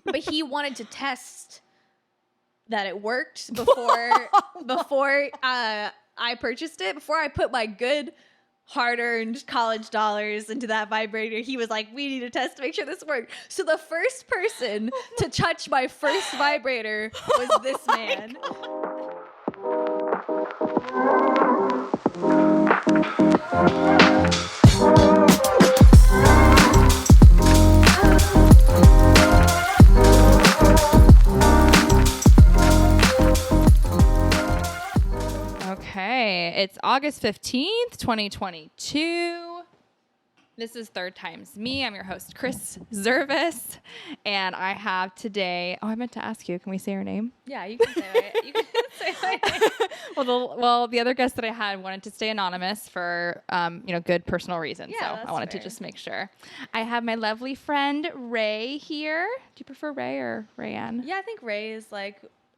But he wanted to test that it worked before I purchased it, before I put my good hard-earned college dollars into that vibrator. He was like, we need to test to make sure this worked. So the first person to touch my first vibrator was this man. Okay, it's August 15th, 2022. This is Third Times Me. I'm your host, Kris Zervis, and I have today... Oh, I meant to ask you. Can we say your name? Yeah, you can say it. You can say my name. Well, the other guest that I had wanted to stay anonymous for, good personal reasons. Yeah, so I wanted fair. to just make sure. I have my lovely friend Rae here. Do you prefer Rae or Rayanne? Yeah, I think Rae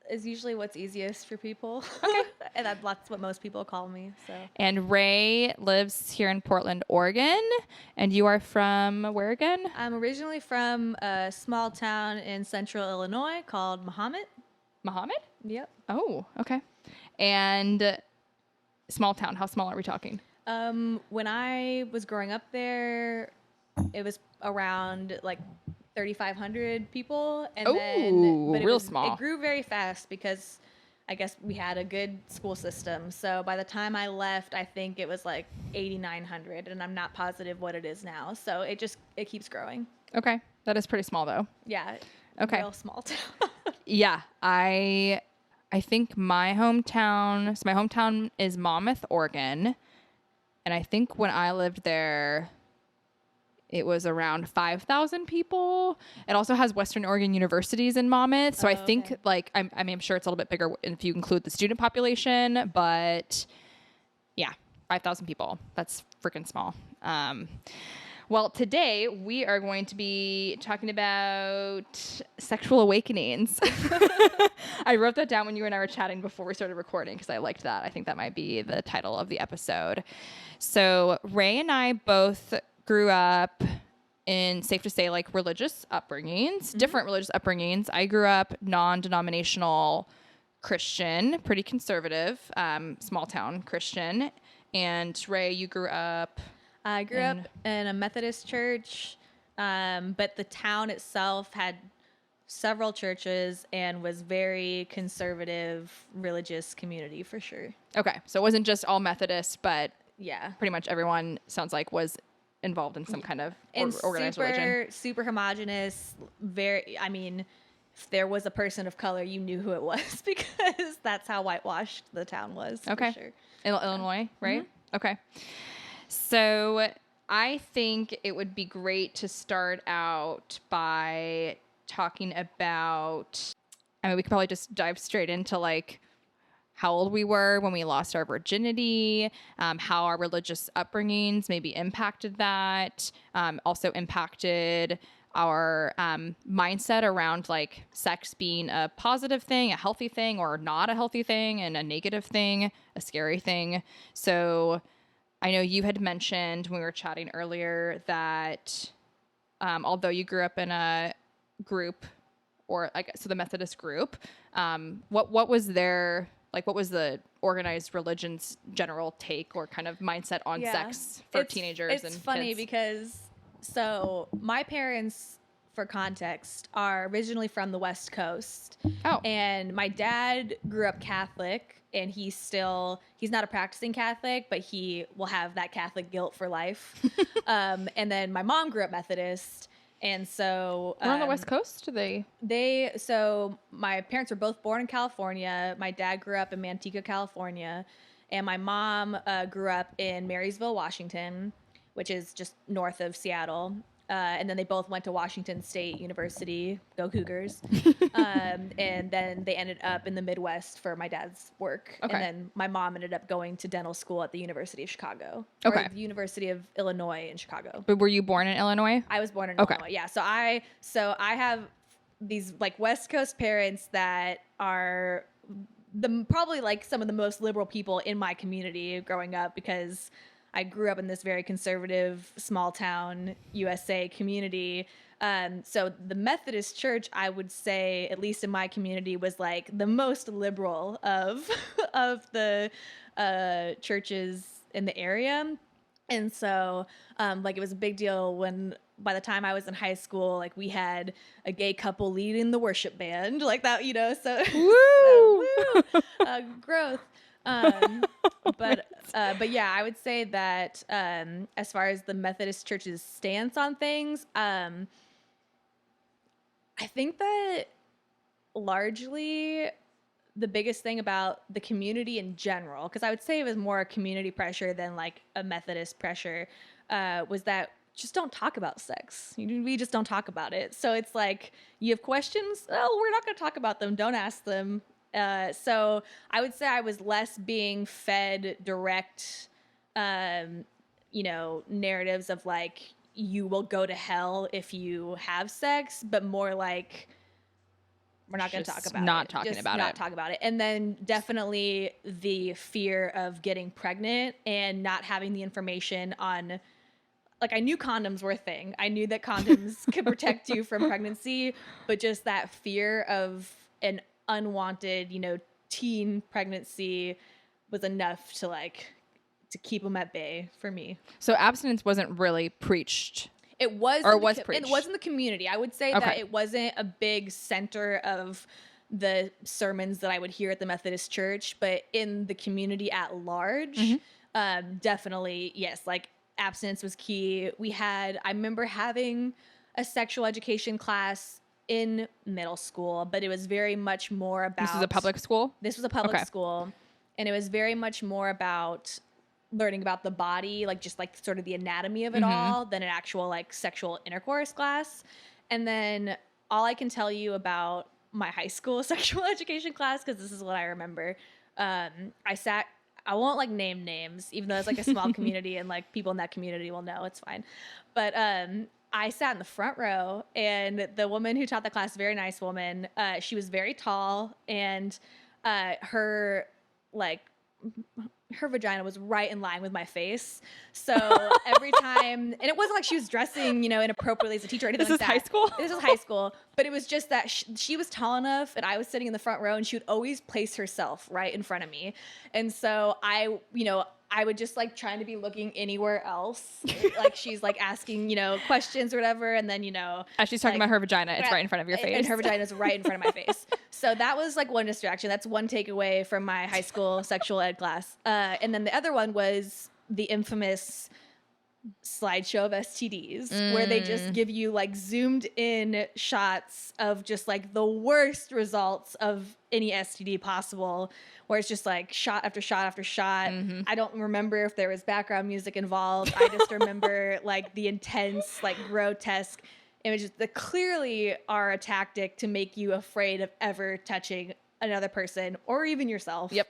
is usually what's easiest for people. Okay. And that's what most people call me. So. And Rae lives here in Portland, Oregon. And you are from where again? I'm originally from a small town in central Illinois called Mahomet. Muhammad? Yep. Oh, okay. And small town. How small are we talking? When I was growing up there, it was around like 3,500 people, and small. It grew very fast because I guess we had a good school system. So by the time I left, I think it was like 8,900, and I'm not positive what it is now. So it keeps growing. Okay, that is pretty small though. Yeah. Okay. Real small town. Yeah, I think my hometown. So my hometown is Monmouth, Oregon, and I think when I lived there, it was around 5,000 people. It also has Western Oregon universities in Monmouth. So I think I'm sure it's a little bit bigger if you include the student population, but yeah, 5,000 people. That's freaking small. Well, today we are going to be talking about sexual awakenings. I wrote that down when you and I were chatting before we started recording because I liked that. I think that might be the title of the episode. So Rae and I both grew up in, safe to say, like religious upbringings, different religious upbringings. I grew up non-denominational Christian, pretty conservative, small town Christian. And Rae, you grew up... I grew up in a Methodist church, but the town itself had several churches and was very conservative religious community for sure. Okay, so it wasn't just all Methodist, but yeah, pretty much everyone sounds like was involved in some kind of organized religion. Super homogenous. If there was a person of color, you knew who it was because that's how whitewashed the town was. Okay, for sure. Illinois, right? Mm-hmm. Okay. So I think it would be great to start out by talking about, we could probably just dive straight into like how old we were when we lost our virginity, how our religious upbringings maybe impacted that, also impacted our mindset around like sex being a positive thing, a healthy thing, or not a healthy thing, and a negative thing, a scary thing. So I know you had mentioned when we were chatting earlier that although you grew up in a group, or I guess so the Methodist group, what was their, like, what was the organized religion's general take or kind of mindset on sex for teenagers and It's funny kids? because, so my parents, for context, are originally from the West Coast. Oh. And my dad grew up Catholic, and he's not a practicing Catholic, but he will have that Catholic guilt for life. And then my mom grew up Methodist. And so We're on the West Coast? So my parents were both born in California. My dad grew up in Manteca, California. And my mom grew up in Marysville, Washington, which is just north of Seattle. And then they both went to Washington State University, go Cougars. And then they ended up in the Midwest for my dad's work. Okay. And then my mom ended up going to dental school at the University of Chicago. Okay. Or the University of Illinois in Chicago. But were you born in Illinois? I was born in Okay. Illinois. Yeah. So I have these like West Coast parents that are probably like some of the most liberal people in my community growing up because I grew up in this very conservative small town USA community. So the Methodist Church, I would say, at least in my community, was like the most liberal of of the churches in the area. And so, like, it was a big deal when, by the time I was in high school, like, we had a gay couple leading the worship band, like that, you know, so, Woo! growth. But yeah, I would say that, as far as the Methodist Church's stance on things, I think that largely the biggest thing about the community in general, because I would say it was more a community pressure than like a Methodist pressure, was that just don't talk about sex. We just don't talk about it. So it's like, you have questions? Oh, we're not going to talk about them. Don't ask them. So I would say I was less being fed direct, narratives of like, you will go to hell if you have sex, but more like, we're not going to talk about not it. talking Just about not it. talk about it. And then definitely the fear of getting pregnant and not having the information on, like, I knew condoms were a thing. I knew that condoms could protect you from pregnancy, but just that fear of an unwanted, teen pregnancy was enough to keep them at bay for me. So abstinence wasn't really preached. It was, or was preached. It was in the community. I would say Okay. that it wasn't a big center of the sermons that I would hear at the Methodist Church, but in the community at large, definitely, yes, like, abstinence was key. I remember having a sexual education class in middle school, but it was very much more about... This was a public school? This was a public Okay. school, and it was very much more about learning about the body, like, just like sort of the anatomy of it all, than an actual like sexual intercourse class. And then all I can tell you about my high school sexual education class, because this is what I remember, I won't like name names, even though it's like a small community and like people in that community will know, it's fine. But I sat in the front row, and the woman who taught the class, very nice woman, she was very tall, and her vagina was right in line with my face. So every time, and it wasn't like she was dressing, inappropriately as a teacher or anything like that. High school? This was high school. But it was just that she was tall enough, and I was sitting in the front row, and she would always place herself right in front of me. And so I would just like trying to be looking anywhere else. Like, she's like asking, questions or whatever. And then, as she's talking about her vagina, it's right in front of your face. And her vagina is right in front of my face. So that was like one distraction. That's one takeaway from my high school sexual ed class. And then the other one was the infamous slideshow of STDs, where they just give you like zoomed in shots of just like the worst results of any STD possible, where it's just like shot after shot after shot. I don't remember if there was background music involved. I just remember like the intense, like grotesque images that clearly are a tactic to make you afraid of ever touching another person or even yourself. Yep.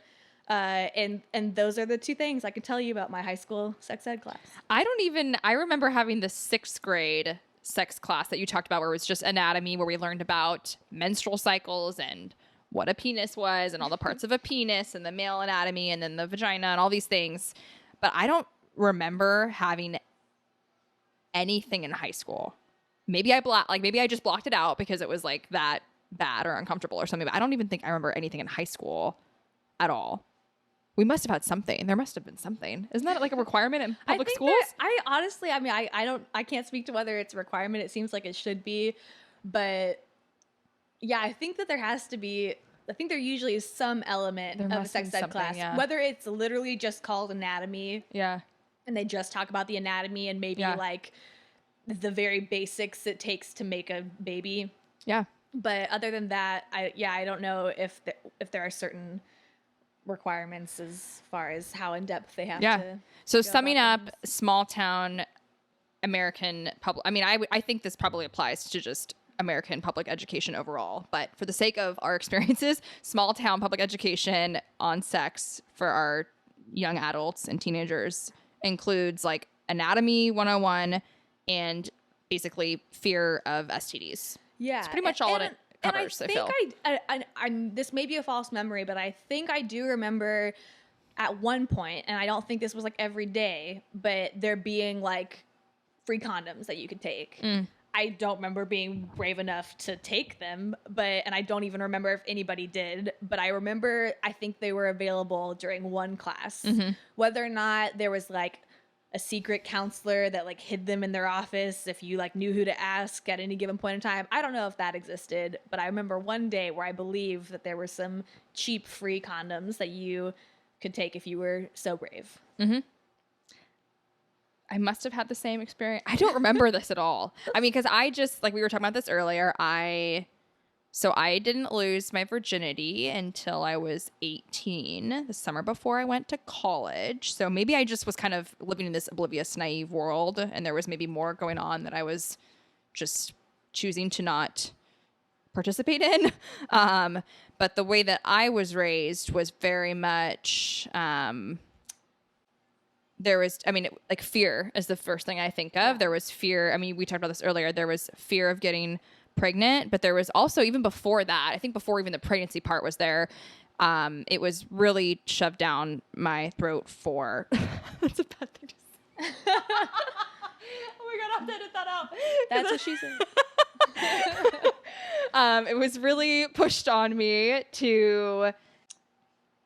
And those are the two things I can tell you about my high school sex ed class. I remember having the 6th grade sex class that you talked about, where it was just anatomy, where we learned about menstrual cycles and what a penis was and all the parts of a penis and the male anatomy and then the vagina and all these things. But I don't remember having anything in high school. Maybe I just blocked it out because it was like that bad or uncomfortable or something. But I don't even think I remember anything in high school at all. We must have had something. There must have been something. Isn't that like a requirement in public schools? I honestly, I can't speak to whether it's a requirement. It seems like it should be, but yeah, I think that there has to be. I think there usually is some element of a sex ed class, whether it's literally just called anatomy. Yeah. And they just talk about the anatomy and maybe like the very basics it takes to make a baby. Yeah. But other than that, I don't know if there are certain requirements as far as how in depth they have to. So summing up, small town American public. I mean, I think this probably applies to just American public education overall, but for the sake of our experiences, small town public education on sex for our young adults and teenagers includes like anatomy 101 and basically fear of STDs. Yeah. It's pretty much all it covers, I think this may be a false memory, but I think I do remember at one point, and I don't think this was like every day, but there being like free condoms that you could take. I don't remember being brave enough to take them, and I don't even remember if anybody did, but I remember I think they were available during one class. Whether or not there was like a secret counselor that like hid them in their office if you like knew who to ask at any given point in time, I don't know if that existed, but I remember one day where I believe that there were some cheap free condoms that you could take if you were so brave. I must have had the same experience. I don't remember this at all. I mean, because I just, like we were talking about this earlier, so I didn't lose my virginity until I was 18, the summer before I went to college. So maybe I just was kind of living in this oblivious, naive world, and there was maybe more going on that I was just choosing to not participate in. But the way that I was raised was very much... there was, I mean, like fear is the first thing I think of. Yeah. There was fear. I mean, we talked about this earlier. There was fear of getting pregnant, but there was also, even before that, I think before even the pregnancy part was there, it was really shoved down my throat for, that's a bad thing to say. Oh my God, I have to edit that out. That's what she said. It was really pushed on me to...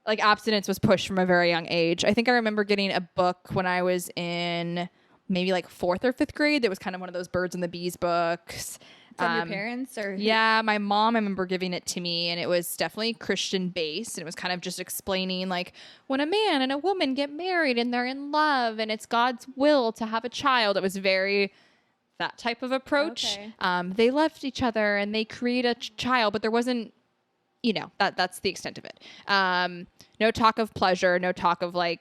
like abstinence was pushed from a very young age. I think I remember getting a book when I was in maybe like 4th or 5th grade. That was kind of one of those birds and the bees books. From your parents or? Yeah, my mom, I remember giving it to me, and it was definitely Christian based. And it was kind of just explaining like when a man and a woman get married and they're in love and it's God's will to have a child. It was very that type of approach. Okay. They loved each other and they create a child, but there wasn't, you know, that's the extent of it. No talk of pleasure, no talk of like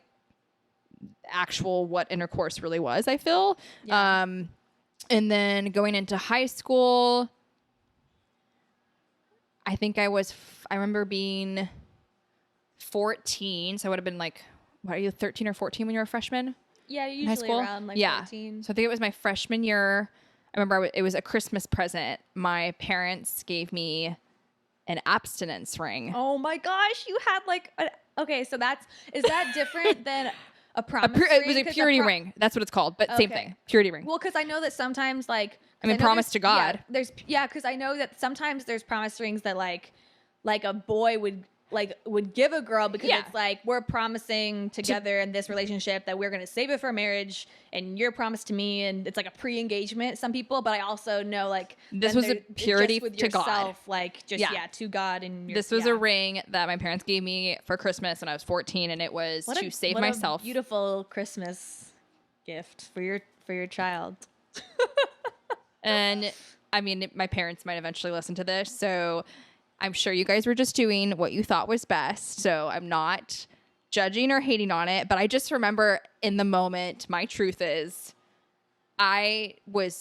actual what intercourse really was, I feel. Yeah. And then going into high school, I think I remember being 14. So I would have been like, what are you, 13 or 14 when you were a freshman? Yeah, usually around like 14. So I think it was my freshman year. I remember it was a Christmas present. My parents gave me an abstinence ring. Oh my gosh, you had like okay, so is that different than a promise ring? It was a purity ring. That's what it's called, but same thing. Purity ring. Well, because I know that sometimes like promise to God. Yeah, because I know that sometimes there's promise rings that like a boy would give a girl because it's like we're promising together in this relationship that we're going to save it for marriage and you're promised to me, and it's like a pre-engagement some people, but I also know like this was a purity with to yourself, God, like just to God. And this was a ring that my parents gave me for Christmas when I was 14, and it was to save myself. A beautiful Christmas gift for your child. And I mean, my parents might eventually listen to this, so I'm sure you guys were just doing what you thought was best. So I'm not judging or hating on it, but I just remember in the moment, my truth is I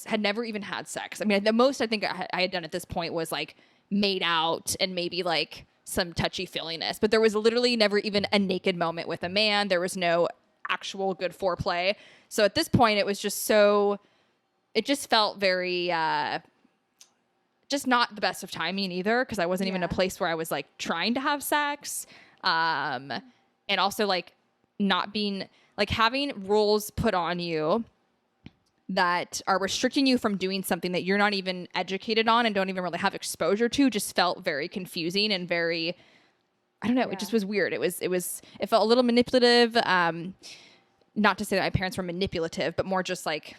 had never even had sex. I mean, the most I think I had done at this point was like made out and maybe like some touchy feeliness, but there was literally never even a naked moment with a man. There was no actual good foreplay. So at this point, it was just it just felt very, just not the best of timing either, because I wasn't even in a place where I was like trying to have sex. And also like not being like having rules put on you that are restricting you from doing something that you're not even educated on and don't even really have exposure to, just felt very confusing and very, I don't know, it just was weird. It felt a little manipulative. Not to say that my parents were manipulative, but more just like,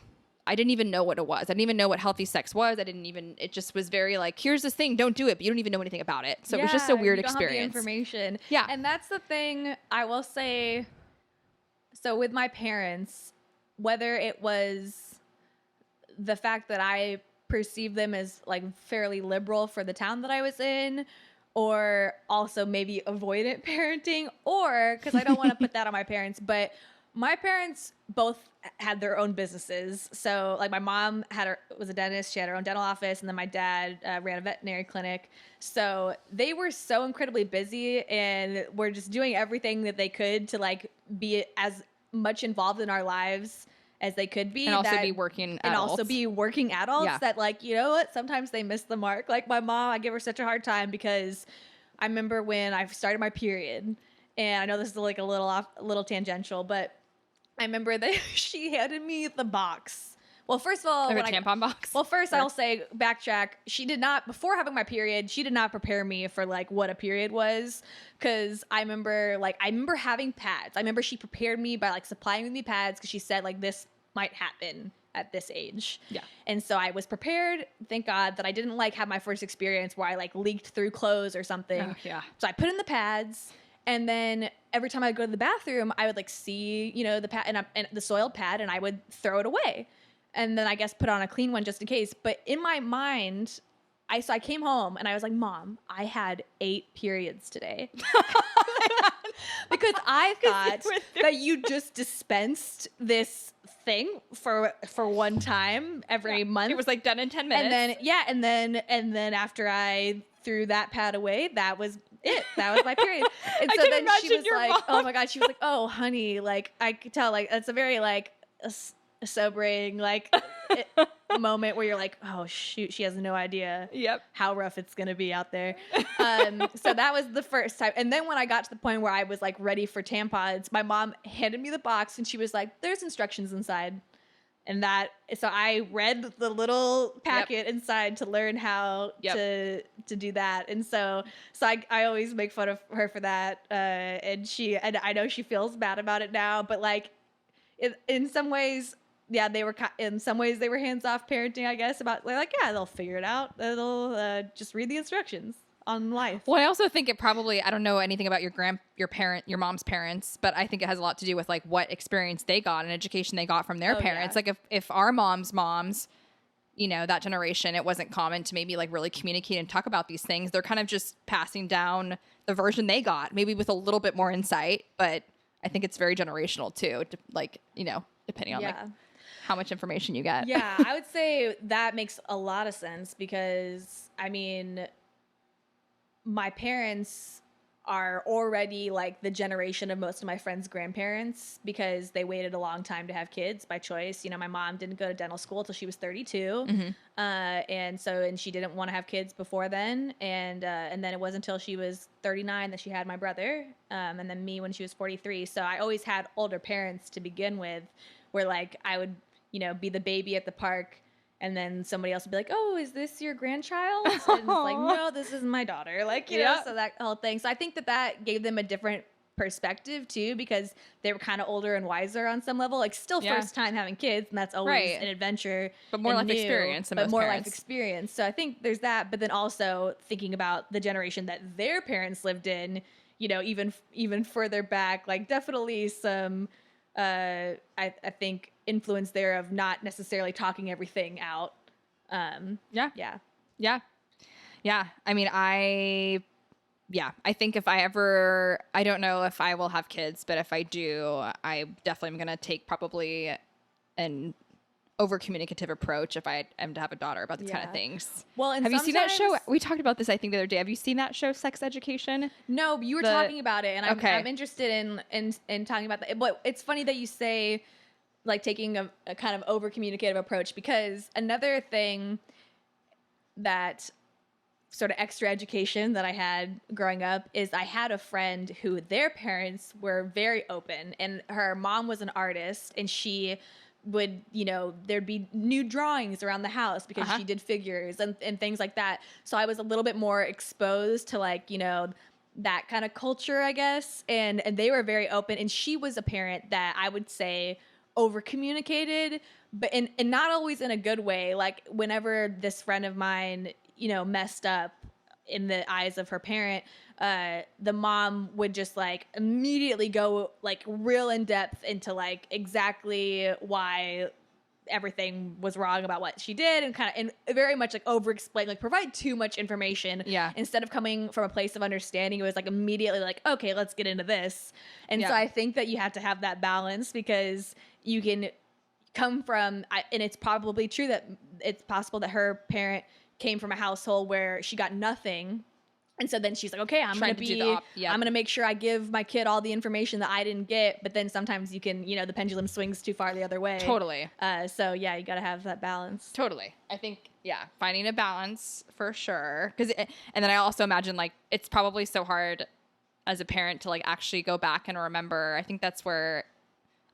I didn't even know what it was. I didn't even know what healthy sex was. It just was very like, here's this thing, don't do it, but you don't even know anything about it. So it was just a weird experience. Have the information. Yeah. And that's the thing I will say. So with my parents, whether it was the fact that I perceived them as like fairly liberal for the town that I was in, or also maybe avoidant parenting, or because I don't want to put that on my parents, but my parents both had their own businesses. So like my mom was a dentist. She had her own dental office. And then my dad ran a veterinary clinic. So they were so incredibly busy and were just doing everything that they could to like be as much involved in our lives as they could be. And also be working adults. That like, you know what? Sometimes they miss the mark. Like my mom, I give her such a hard time because I remember when I started my period And I know this is like a little tangential, but I remember that she handed me the box. Well, first of all, Like a tampon box? Well, first I'll say, backtrack. She did not, before having my period, she did not prepare me for like what a period was. Cause I remember having pads. I remember she prepared me by like supplying me pads because she said like this might happen at this age. Yeah. And so I was prepared. Thank God that I didn't like have my first experience where I like leaked through clothes or something. Oh, yeah. So I put in the pads. And then every time I go to the bathroom, I would like see, the pad and the soiled pad, and I would throw it away. And then I guess put on a clean one just in case. But in my mind, I came home and I was like, Mom, I had 8 periods today. Because I thought that you just dispensed this thing for one time every month. It was like done in 10 minutes. And then after I threw that pad away, that was it. That was my period. And so then she was like, mom. Oh my God, she was like, oh honey, like I could tell, like it's a very like sobering like moment where you're like, oh shoot, she has no idea how rough it's gonna be out there. So that was the first time. And then when I got to the point where I was like ready for tampons, my mom handed me the box and she was like, there's instructions inside. And so I read the little packet inside to learn how to do that. And so I always make fun of her for that. And I know she feels bad about it now, but like in some ways, they were hands-off parenting, I guess, about like, they'll figure it out. They'll just read the instructions on life. Well, I also think it probably, I don't know anything about your mom's parents, but I think it has a lot to do with like what experience they got and education they got from their parents. Yeah. Like if our moms, that generation, it wasn't common to maybe like really communicate and talk about these things. They're kind of just passing down the version they got, maybe with a little bit more insight, but I think it's very generational too, depending on like how much information you get. Yeah, I would say that makes a lot of sense because, I mean, my parents are already like the generation of most of my friends' grandparents because they waited a long time to have kids by choice. My mom didn't go to dental school till she was 32. Mm-hmm. And she didn't want to have kids before then. And then it wasn't until she was 39 that she had my brother. And then me when she was 43. So I always had older parents to begin with where like I would, be the baby at the park. And then somebody else would be like, oh, is this your grandchild? And it's like, no, this is my daughter. Like, so that whole thing. So I think that gave them a different perspective too, because they were kind of older and wiser on some level, like still first time having kids. And that's always an adventure. But more life experience. But more life experience. So I think there's that. But then also thinking about the generation that their parents lived in, even further back, like definitely some, I think influence there of not necessarily talking everything out. Yeah. I mean, I think if I ever, I don't know if I will have kids, but if I do, I definitely am going to take probably an over communicative approach if I am to have a daughter about these kind of things. Well, and have you seen that show? We talked about this, I think, the other day. Have you seen that show, Sex Education? No, you were talking about it, and I'm interested in talking about that. But it's funny that you say like taking a kind of over communicative approach, because another thing that sort of extra education that I had growing up is I had a friend who their parents were very open, and her mom was an artist, and she would, there'd be new drawings around the house because she did figures and things like that. So I was a little bit more exposed to like, that kind of culture, I guess. And they were very open, and she was a parent that I would say over communicated, but and not always in a good way. Like whenever this friend of mine, messed up in the eyes of her parent, the mom would just like immediately go like real in depth into like exactly why everything was wrong about what she did, and very much like over explain, like provide too much information. Yeah. Instead of coming from a place of understanding, it was like immediately like, okay, let's get into this. And so I think that you have to have that balance, because you can come from, and it's probably true that it's possible that her parent came from a household where she got nothing. And so then she's like, okay, I'm going to make sure I give my kid all the information that I didn't get. But then sometimes you can, the pendulum swings too far the other way. Totally. So yeah, you got to have that balance. Totally. I think, finding a balance for sure. And then I also imagine like, it's probably so hard as a parent to like actually go back and remember. I think that's where,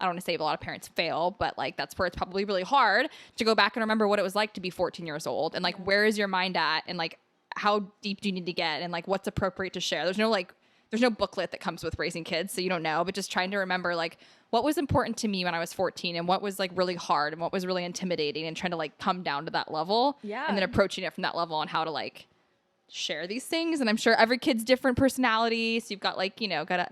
I don't want to say a lot of parents fail, but like that's where it's probably really hard to go back and remember what it was like to be 14 years old, and like where is your mind at, and like how deep do you need to get, and like what's appropriate to share. There's no booklet that comes with raising kids, so you don't know, but just trying to remember like what was important to me when I was 14 and what was like really hard and what was really intimidating, and trying to like come down to that level, and then approaching it from that level on how to like share these things. And I'm sure every kid's different personality, so you've got like, gotta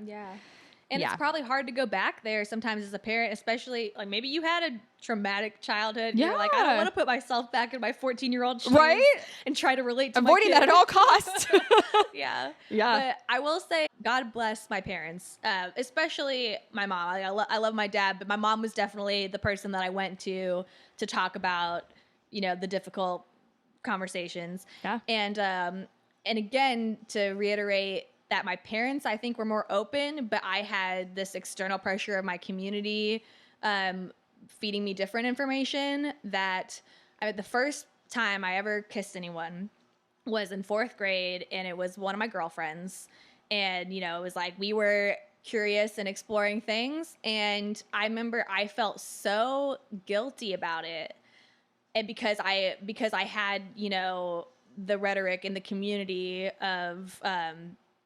and it's probably hard to go back there sometimes as a parent, especially like maybe you had a traumatic childhood. You're like, I don't want to put myself back in my 14-year-old shoes, and try to relate to avoiding my that at all costs. Yeah. But I will say, God bless my parents, especially my mom. I love my dad, but my mom was definitely the person that I went to talk about, the difficult conversations. Yeah. And again, to reiterate that my parents, I think, were more open, but I had this external pressure of my community feeding me different information. That the first time I ever kissed anyone was in 4th grade, and it was one of my girlfriends. And, it was like we were curious and exploring things. And I remember I felt so guilty about it. And because I had, the rhetoric in the community of,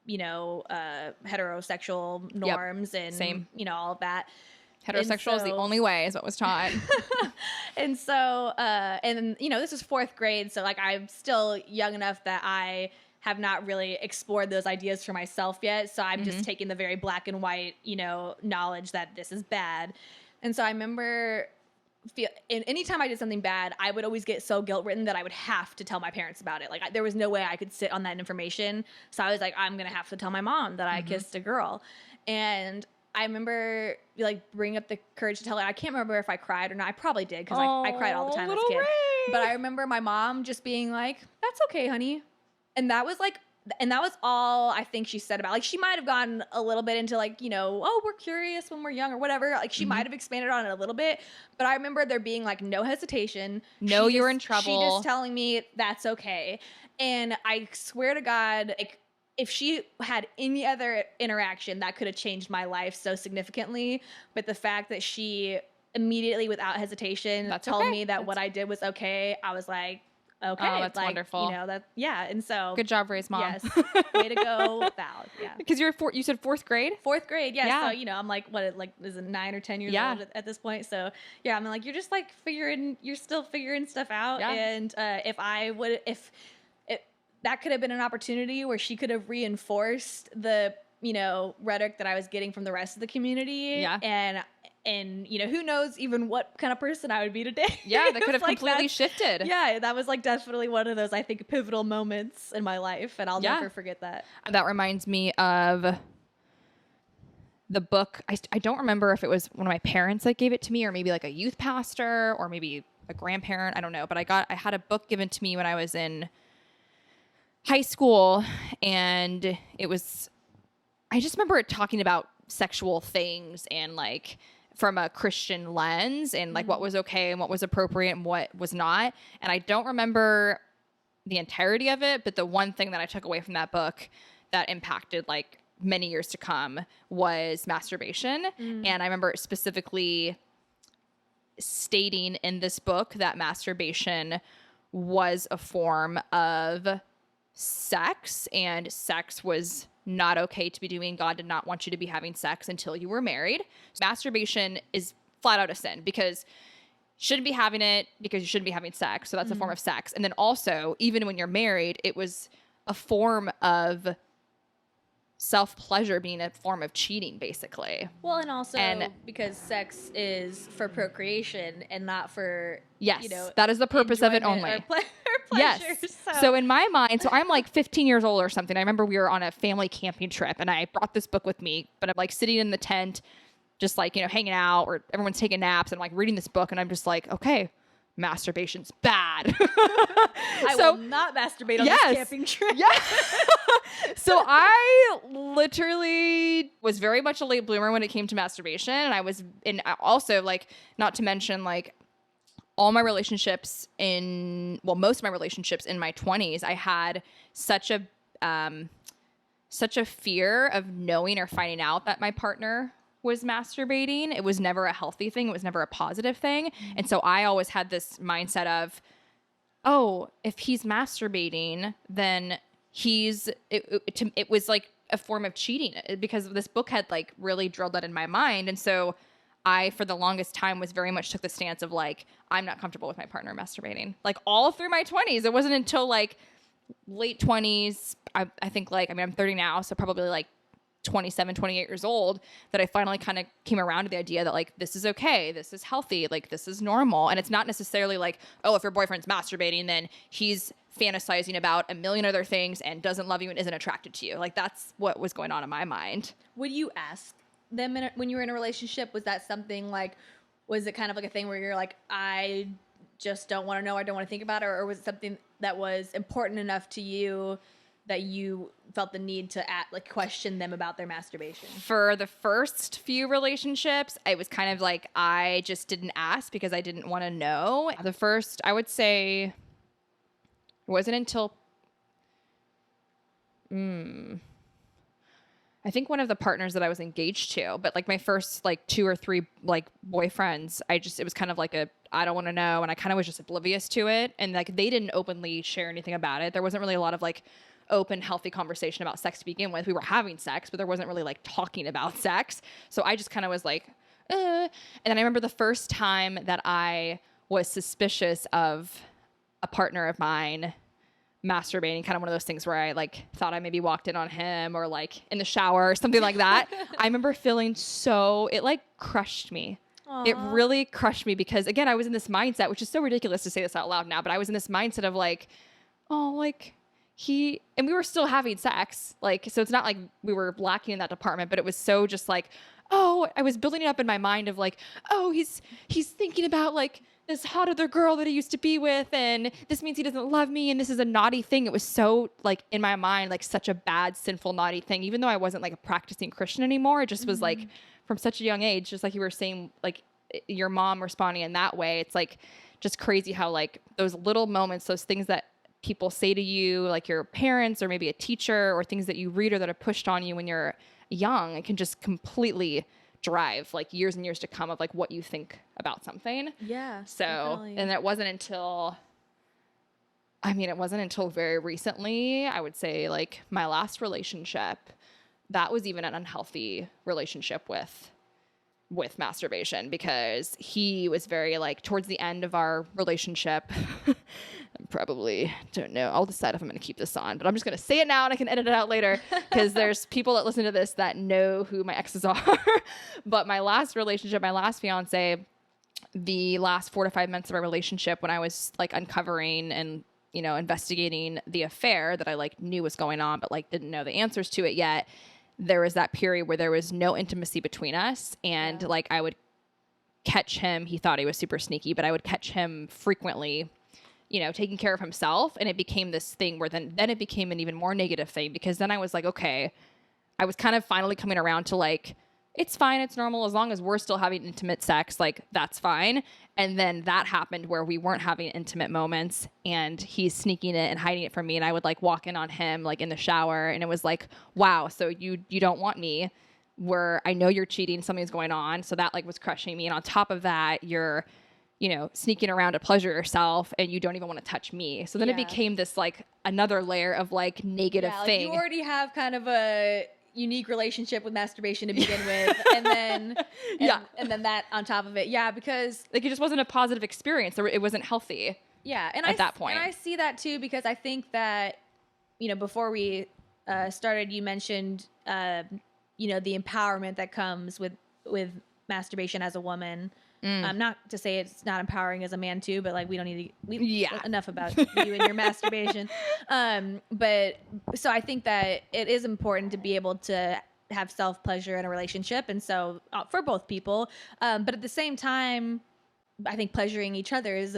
heterosexual norms and, all of that. Heterosexual is the only way, is what was taught. And so, this is 4th grade. So like, I'm still young enough that I have not really explored those ideas for myself yet. So I'm just taking the very black and white, knowledge that this is bad. And so I remember anytime I did something bad, I would always get so guilt-ridden that I would have to tell my parents about it. Like there was no way I could sit on that information. So I was like, I'm going to have to tell my mom that I kissed a girl. And I remember like bringing up the courage to tell her. I can't remember if I cried or not. I probably did, because I cried all the time as a kid. Rae. But I remember my mom just being like, "That's okay, honey." And that was all I think she said about, like, she might have gone a little bit into like, oh, we're curious when we're young or whatever. Like she might have expanded on it a little bit, but I remember there being like no hesitation. No, you're in trouble. She just telling me that's okay. And I swear to God, like, if she had any other interaction, that could have changed my life so significantly. But the fact that she immediately, without hesitation, told me that what I did was okay, I was like, okay. Oh, that's like, wonderful. And so good job, Rae's mom. Yes. Way to go, Val. Yeah. Because you said 4th grade? 4th grade. Yeah. So, I'm like, is it 9 or 10 years old at this point? So yeah, I'm like, you're just like you're still figuring stuff out. Yeah. And if that could have been an opportunity where she could have reinforced the, rhetoric that I was getting from the rest of the community. Yeah. And who knows even what kind of person I would be today. Yeah, that could have like completely shifted. Yeah, that was like definitely one of those, I think, pivotal moments in my life, and I'll never forget that. That reminds me of the book. I don't remember if it was one of my parents that gave it to me, or maybe like a youth pastor, or maybe a grandparent. I don't know, but I had a book given to me when I was in high school, and I just remember it talking about sexual things and like from a Christian lens, and like what was okay and what was appropriate and what was not. And I don't remember the entirety of it, but the one thing that I took away from that book that impacted like many years to come was masturbation. And I remember specifically stating in this book that masturbation was a form of sex, and sex was not okay to be doing. God did not want you to be having sex until you were married. So masturbation is flat out a sin, because you shouldn't be having it because you shouldn't be having sex. So that's a form of sex. And then also, even when you're married, it was a form of self-pleasure, being a form of cheating, basically. Well, and also because sex is for procreation and not for, that is the purpose of it only. Or pleasure. Yes. So in my mind, so I'm like 15 years old or something. I remember we were on a family camping trip, and I brought this book with me, but I'm like sitting in the tent, just like, hanging out, or everyone's taking naps, and I'm like reading this book, and I'm just like, okay, masturbation's bad. I will not masturbate on this camping trip. Yeah. So I literally was very much a late bloomer when it came to masturbation. And I was also like, not to mention like all my relationships most of my relationships in my 20s, I had such a such a fear of knowing or finding out that my partner was masturbating. It was never a healthy thing. It was never a positive thing. And so I always had this mindset of, oh, if he's masturbating, then it was like a form of cheating, because this book had like really drilled that in my mind. And so I, for the longest time, was very much took the stance of like, I'm not comfortable with my partner masturbating. Like all through my 20s. It wasn't until like late 20s, I think like, I mean, I'm 30 now, so probably like 27, 28 years old, that I finally kind of came around to the idea that like, this is okay. This is healthy. Like, this is normal. And it's not necessarily like, oh, if your boyfriend's masturbating, then he's fantasizing about a million other things and doesn't love you and isn't attracted to you. Like, that's what was going on in my mind. Would you ask them when you were in a relationship? Was that something like, was it kind of like a thing where you're like, I just don't want to know, I don't want to think about it? Or was it something that was important enough to you that you felt the need to question them about their masturbation? For the first few relationships, it was kind of like I just didn't ask because I didn't want to know. The first, I would say, it wasn't until I think one of the partners that I was engaged to, but like my first like 2 or 3 like boyfriends, it was kind of like I don't want to know, and I kind of was just oblivious to it, and like they didn't openly share anything about it. There wasn't really a lot of like open, healthy conversation about sex to begin with. We were having sex, but there wasn't really like talking about sex. So I just kind of was like, And then I remember the first time that I was suspicious of a partner of mine masturbating, kind of one of those things where I like thought I maybe walked in on him or like in the shower or something like that. I remember feeling it like crushed me. Aww. It really crushed me because again, I was in this mindset, which is so ridiculous to say this out loud now, but I was in this mindset of like, oh, like and we were still having sex. Like, so it's not like we were lacking in that department, but it was so just like, oh, I was building it up in my mind of like, oh, he's thinking about like this hot other girl that he used to be with, and this means he doesn't love me, and this is a naughty thing. It was so like in my mind, like such a bad, sinful, naughty thing, even though I wasn't like a practicing Christian anymore. It just was like from such a young age, just like you were saying, like your mom responding in that way. It's like just crazy how like those little moments, those things that people say to you, like your parents or maybe a teacher, or things that you read or that are pushed on you when you're young, it can just completely drive like years and years to come of like what you think about something. Yeah. So, definitely. And it wasn't until very recently, I would say like my last relationship, that was even an unhealthy relationship with masturbation, because he was very like towards the end of our relationship. I probably don't know. I'll decide if I'm going to keep this on, but I'm just going to say it now and I can edit it out later because there's people that listen to this that know who my exes are. But my last relationship, my last fiance, the last 4 to 5 months of our relationship, when I was like uncovering and, you know, investigating the affair that I like knew was going on, but like didn't know the answers to it yet, there was that period where there was no intimacy between us. And like I would catch him. He thought he was super sneaky, but I would catch him frequently, you know, taking care of himself. And it became this thing where then it became an even more negative thing, because then I was like, okay, I was kind of finally coming around to like, it's fine, it's normal, as long as we're still having intimate sex, like that's fine. And then that happened where we weren't having intimate moments and he's sneaking it and hiding it from me. And I would like walk in on him like in the shower, and it was like, wow, so you don't want me, where I know you're cheating, something's going on. So that like was crushing me. And on top of that, you're, you know, sneaking around to pleasure yourself and you don't even want to touch me. So then it became this like another layer of like negative thing. Like you already have kind of a unique relationship with masturbation to begin with, and then and then that on top of it, because like it just wasn't a positive experience. It wasn't healthy. And at that point, and I see that too, because I think that, you know, before we started, you mentioned you know, the empowerment that comes with masturbation as a woman. Not to say it's not empowering as a man too, but like we don't need to enough about you and your masturbation. But so I think that it is important to be able to have self-pleasure in a relationship, and so for both people, but at the same time, I think pleasuring each other is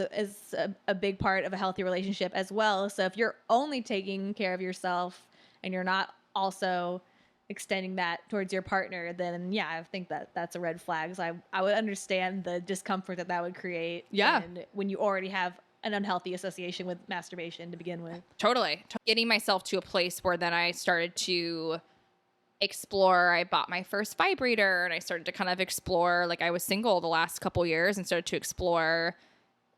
a big part of a healthy relationship as well. So if you're only taking care of yourself and you're not also extending that towards your partner, then I think that that's a red flag. So I would understand the discomfort that would create. And when you already have an unhealthy association with masturbation to begin with. Totally. Getting myself to a place where then I started to explore. I bought my first vibrator and I started to kind of explore, like I was single the last couple years and started to explore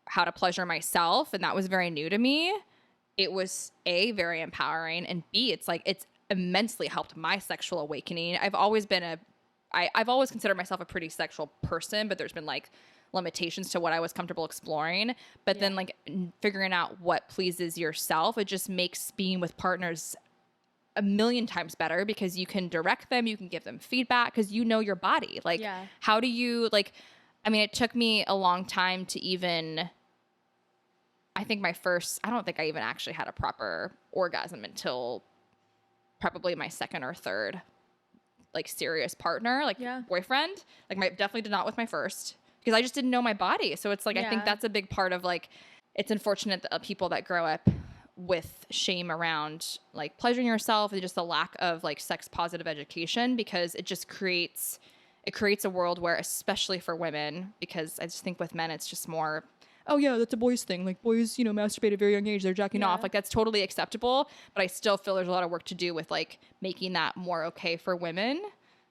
how to pleasure myself. And that was very new to me. It was A, very empowering, and B, it's immensely helped my sexual awakening. I've always considered myself a pretty sexual person, but there's been like limitations to what I was comfortable exploring. But then like figuring out what pleases yourself, it just makes being with partners a million times better because you can direct them, you can give them feedback because you know your body. Like, how do you it took me a long time to even, I don't think I even actually had a proper orgasm until probably my second or third, like serious partner, like boyfriend. Like definitely did not with my first because I just didn't know my body. So it's like, I think that's a big part of like, it's unfortunate that people that grow up with shame around like pleasuring yourself and just the lack of like sex positive education, because it just creates a world where, especially for women, because I just think with men, it's just more, oh yeah, that's a boys thing. Like boys, masturbate at a very young age, they're jacking off. Like that's totally acceptable. But I still feel there's a lot of work to do with like making that more okay for women.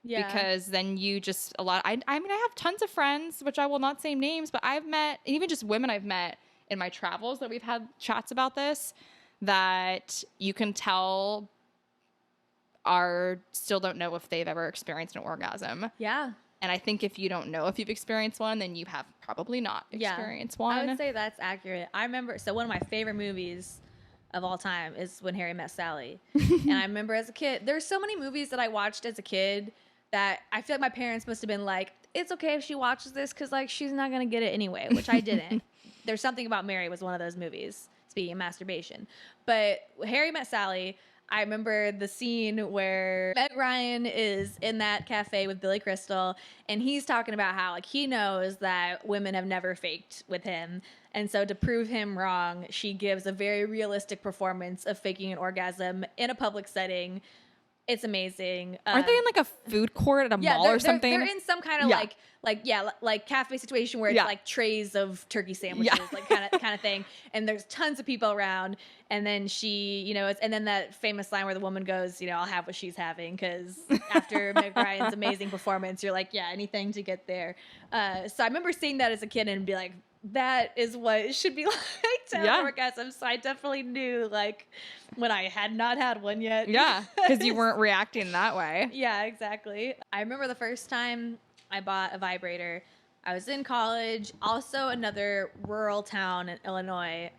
Yeah. Because then you just I have tons of friends, which I will not say names, but I've met, and even just women I've met in my travels that we've had chats about this, that you can tell still don't know if they've ever experienced an orgasm. Yeah. And I think if you don't know if you've experienced one, then you have probably not experienced one. I would say that's accurate. I remember, so one of my favorite movies of all time is When Harry Met Sally. And I remember as a kid, there's so many movies that I watched as a kid that I feel like my parents must have been like, it's okay if she watches this because like she's not going to get it anyway, which I didn't. There's Something About Mary was one of those movies, speaking of masturbation. But Harry Met Sally, I remember the scene where Meg Ryan is in that cafe with Billy Crystal, and he's talking about how like he knows that women have never faked with him. And so to prove him wrong, she gives a very realistic performance of faking an orgasm in a public setting. It's amazing. Aren't they in like a food court at a mall or something? They're in some kind of like cafe situation where it's like trays of turkey sandwiches, like kind of thing. And there's tons of people around. And then she, and then that famous line where the woman goes, I'll have what she's having, because after Meg Ryan's amazing performance, you're like, yeah, anything to get there. So I remember seeing that as a kid and be like, that is what it should be like to have an orgasm. So I definitely knew, like, when I had not had one yet. Yeah, because you weren't reacting that way. Yeah, exactly. I remember the first time I bought a vibrator. I was in college, also another rural town in Illinois.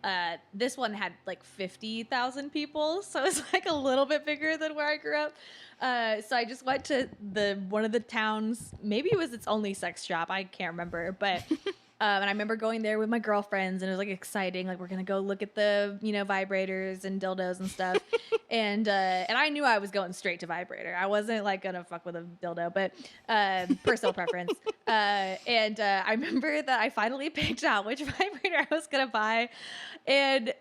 This one had like 50,000 people, so it was like a little bit bigger than where I grew up. So I just went to one of the towns. Maybe it was its only sex shop. I can't remember, but... and I remember going there with my girlfriends, and it was like exciting. Like, we're gonna go look at the vibrators and dildos and stuff. and I knew I was going straight to vibrator. I wasn't like gonna fuck with a dildo, but personal preference. And I remember that I finally picked out which vibrator I was gonna buy, and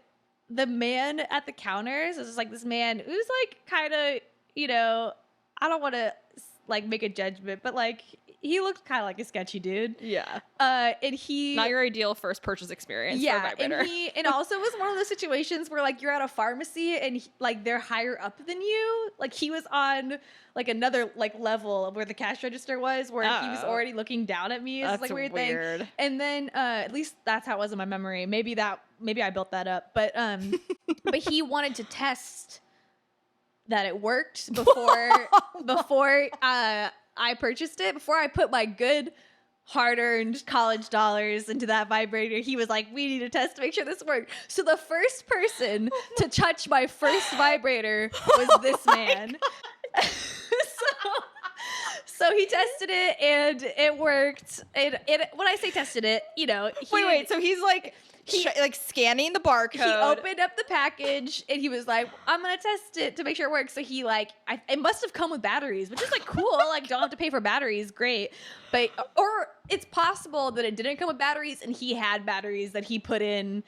the man at the counters was just like this man who's like kind of I don't want to like make a judgment, but like. He looked kind of like a sketchy dude. Yeah. And he... Not your ideal first purchase experience for a vibrator. And also was one of those situations where, like, you're at a pharmacy and, like, they're higher up than you. Like, he was on, like, another, like, level of where the cash register was, where he was already looking down at me. It's like a weird thing. And then, at least that's how it was in my memory. Maybe I built that up. But he wanted to test that it worked before I purchased it, before I put my good hard-earned college dollars into that vibrator. He was like, we need to test to make sure this worked. So the first person to touch my first vibrator was this man. So he tested it and it worked. And when I say tested it, wait, so he's like... like scanning the barcode. He opened up the package and he was like, I'm going to test it to make sure it works. So he it must have come with batteries, which is like cool. Like, don't have to pay for batteries. Great. But, or it's possible that it didn't come with batteries and he had batteries that he put in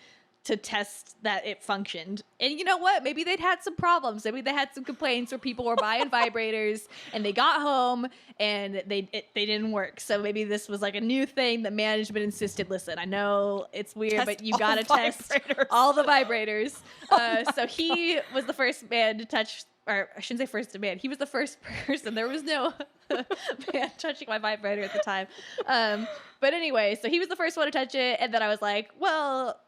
to test that it functioned. And you know what? Maybe they'd had some problems. Maybe they had some complaints where people were buying vibrators and they got home and they didn't work. So maybe this was like a new thing that management insisted, listen, I know it's weird, but you got to test all the vibrators. So he was the first man to touch, or I shouldn't say first man. He was the first person. There was no man touching my vibrator at the time. But anyway, so he was the first one to touch it. And then I was like, well,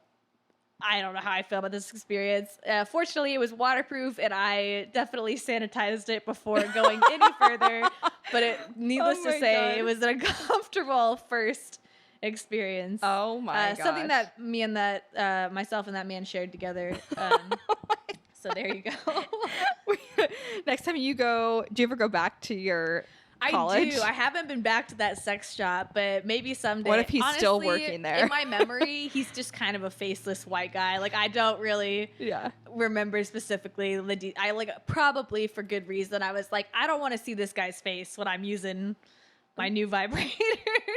I don't know how I feel about this experience. Fortunately, it was waterproof, and I definitely sanitized it before going any further. But needless to say, it was an uncomfortable first experience. Oh my gosh. Something that me and myself and that man shared together. So there you go. Next time you go, do you ever go back to your college? I do. I haven't been back to that sex shop, but maybe someday. What if he's still working there? In my memory, he's just kind of a faceless white guy. Like, I don't really remember specifically I probably for good reason. I was like, I don't want to see this guy's face when I'm using my new vibrator.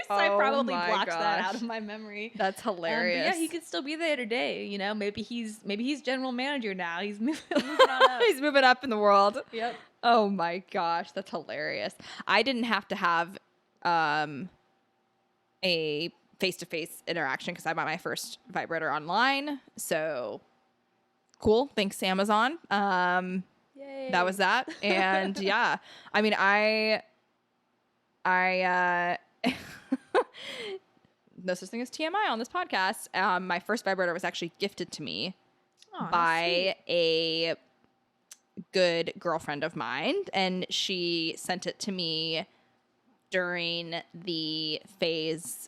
So I probably blocked that out of my memory. That's hilarious. But yeah, he could still be there today. You know, maybe he's general manager now. He's moving on up. He's moving up in the world. Yep. Oh my gosh, that's hilarious. I didn't have to have a face-to-face interaction because I bought my first vibrator online. So cool. Thanks, Amazon. Yay. That was that. And yeah, I mean, I no such thing as TMI on this podcast. My first vibrator was actually gifted to me by a good girlfriend of mine, and she sent it to me during the phase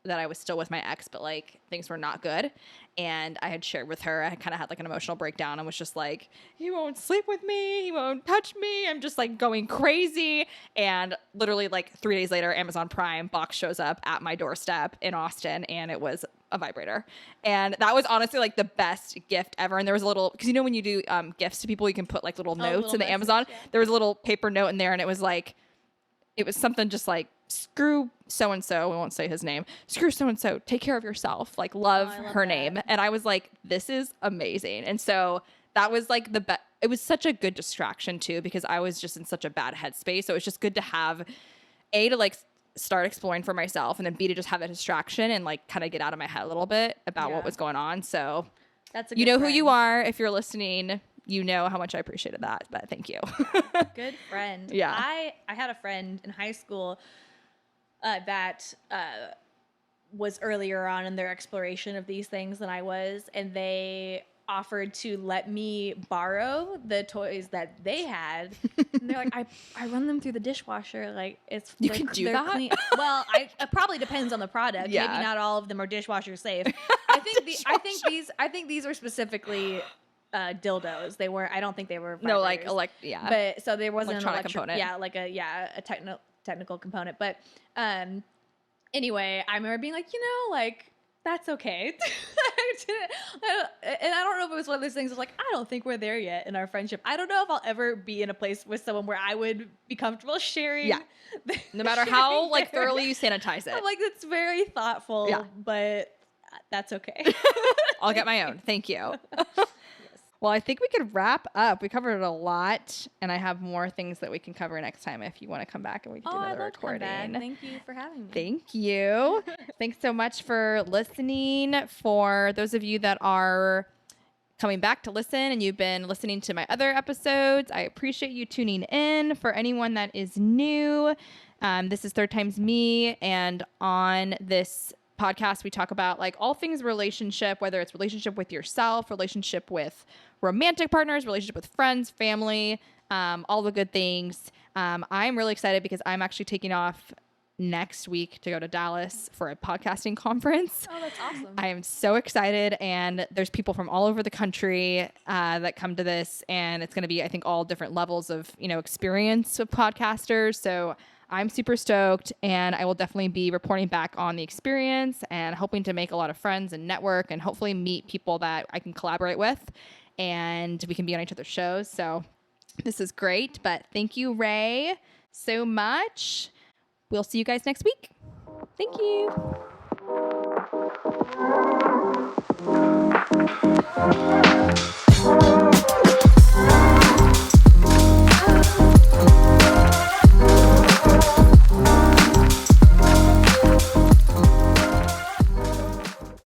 that I was still with my ex, but like things were not good. And I had shared with her, I kind of had like an emotional breakdown and was just like, he won't sleep with me. He won't touch me. I'm just like going crazy. And literally like 3 days later, Amazon Prime box shows up at my doorstep in Austin, and it was a vibrator. And that was honestly like the best gift ever. And there was a little, because you know when you do gifts to people, you can put like little notes in the Amazon. Yeah. There was a little paper note in there, and it was like, it was something just like, screw so-and-so, we won't say his name, screw so-and-so, take care of yourself, like love her name. And I was like, this is amazing. And so that was like the best. It was such a good distraction too, because I was just in such a bad headspace. So it was just good to have A, to like start exploring for myself, and then B, to just have a distraction and like kind of get out of my head a little bit about what was going on. So that's a you know friend. Who you are. If you're listening, you know how much I appreciated that, but thank you. Good friend. Yeah. I had a friend in high school that was earlier on in their exploration of these things than I was, and they offered to let me borrow the toys that they had. And they're like, I run them through the dishwasher. Like, it's you can do that. Clean. Well, it probably depends on the product. Yeah. Maybe not all of them are dishwasher safe. I think these were specifically dildos. They were. I don't think they were vibrators. No, like yeah. But so there wasn't electronic an component. Yeah, like a technical component. But anyway, I remember being like, like, that's okay. And I don't know if it was one of those things of like, I don't think we're there yet in our friendship. I don't know if I'll ever be in a place with someone where I would be comfortable sharing. Yeah. No matter how like thoroughly you sanitize it. I'm like, it's very thoughtful, but that's okay. I'll get my own. Thank you. Well, I think we could wrap up. We covered a lot, and I have more things that we can cover next time if you want to come back and we can do another recording. Thank you for having me. Thank you. Thanks so much for listening. For those of you that are coming back to listen and you've been listening to my other episodes, I appreciate you tuning in. For anyone that is new, this is Third Time's Me, and on this podcast we talk about like all things relationship, whether it's relationship with yourself, relationship with romantic partners, relationship with friends, family, all the good things. I'm really excited because I'm actually taking off next week to go to Dallas for a podcasting conference. Oh, that's awesome. I am so excited, and there's people from all over the country that come to this, and it's going to be, I think, all different levels of experience of podcasters. So I'm super stoked, and I will definitely be reporting back on the experience and hoping to make a lot of friends and network and hopefully meet people that I can collaborate with and we can be on each other's shows. So this is great, but thank you, Rae, so much. We'll see you guys next week. Thank you.